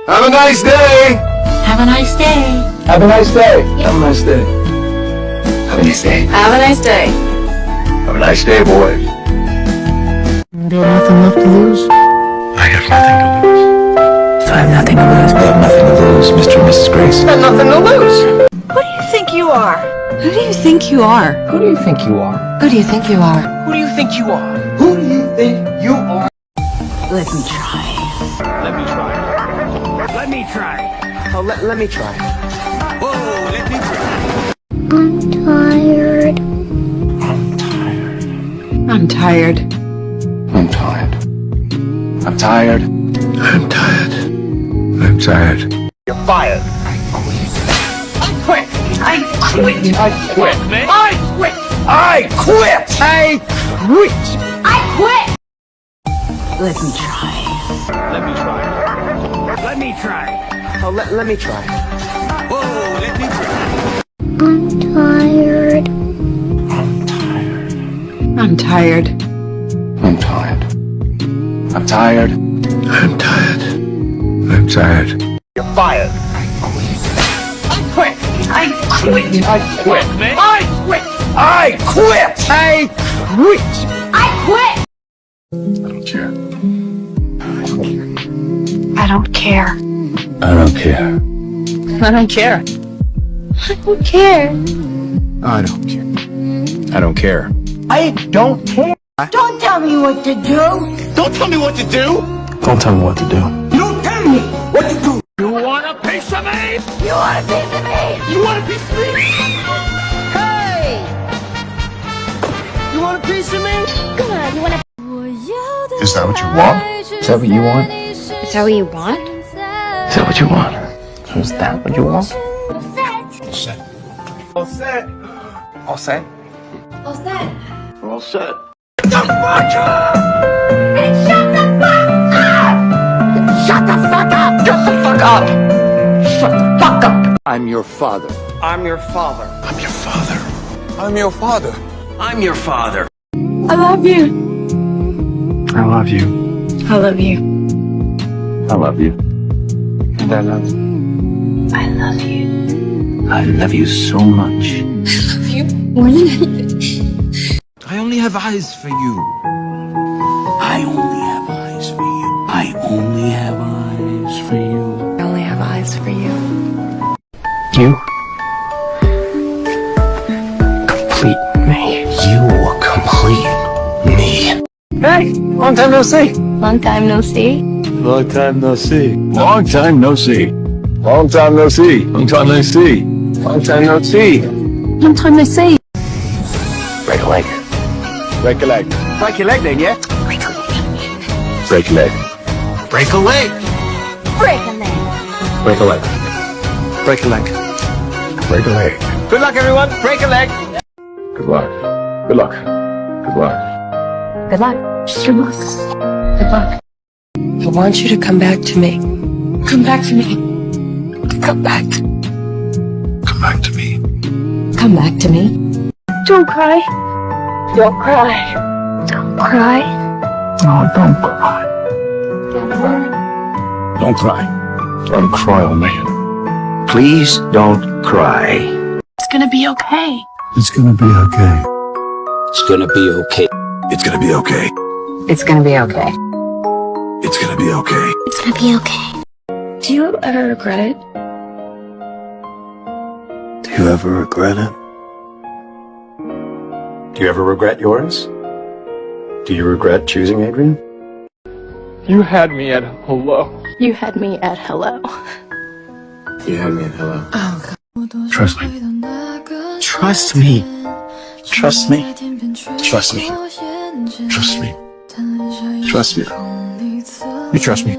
Have a nice day. Have a nice day. Have a nice day. Have a nice day. Have a nice day. Have a nice day. Have a nice day, boys. Got nothing left to lose? I have nothing to lose. I have nothing to lose. I have nothing to lose, Mr. and Mrs. Grace. Got nothing to lose. Who do you think you are? Who do you think you are? Who do you think you are? Who do you think you are? Who do you think you are? Who do you think you are? Let me try. Let me try. Let me try. Oh, let me try. Whoa, let me try. I'm tired. I'm tired. I'm tired. I'm tired. I'm tired. I'm tired. You're fired. I quit. I quit. I quit, man. I quit. I quit. I quit. I quit! Let me try. Let me try. Let me try. Oh, let me try. Whoa, let me try. I'm tired. I'm tired. I'm tired. I'm tired. I'm tired. I'm tired. You're fired. I quit. I quit. I quit, man. I quit. I quit. I quit. I quit! I don't care. I don't care. I don't care. I don't care. I don't care. I don't care. I don't care. I don't care. Don't tell me what to do. Don't tell me what to do. Don't tell me what to do. You tell me what to do. You want a piece of me? You want a piece of me? You want a piece of me? Hey! You want a piece of me? Come on, you want a... Is that what you want? Is that what you want? Is that what you want? Is that what you want? Is that what you want? Set. All set. All set. All set. All set. And shut the fuck up! Shut the fuck up! Shut the fuck up! Shut the fuck up! I'm your father. I'm your father. I'm your father. I'm your father. I'm your father. I love you. I love you. I love you. I love you. And I love you. I love you. I love you so much. I only have eyes for you. I only have eyes for you. I only have eyes for you. I only have eyes for you. You complete me. You complete me. Hey, long time no see. Long time no see. Long time no see. Long time no see. Long time no see. Long time no see. Long time no see. Long time no see. Break a leg. Break a leg. Break your leg then, yeah? Break a leg. Break a leg. Break a leg. Break a leg. Break a leg. Break a leg. Break a leg. Good luck, everyone. Break a leg. Good luck. Good luck. Good luck. Good luck. Good luck. Good luck. I want you to come back to me. Come back to me. Come back. Come back to me. Come back to me. Don't cry. Don't cry. Don't cry. Oh, don't cry. Don't cry. Don't cry. Don't cry, old man. Please don't cry. It's gonna be okay. It's gonna be okay. It's gonna be okay. It's gonna be okay. It's gonna be okay. It's gonna be okay. It's gonna be okay. Do you ever regret it? Do you ever regret it? Do you ever regret yours? Do you regret choosing Adrian? You had me at hello. You had me at hello. You had me at hello. Oh, God. Trust me. Trust me. Trust me. Trust me. Trust me. Trust me. You trust me.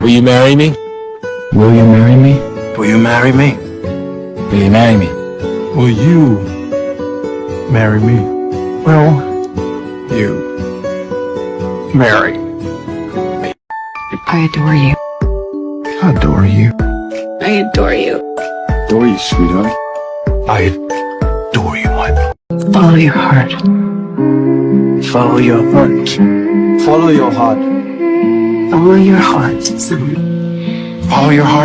Will you marry me? Will you marry me? Will you marry me? Will you marry me? Will you marry me? Will you marry me? I adore you. I adore you. I adore you. Adore you, sweetheart. I adore you, my love. Follow your heart. Follow your heart. Follow your heart. Follow your heart. Follow your heart.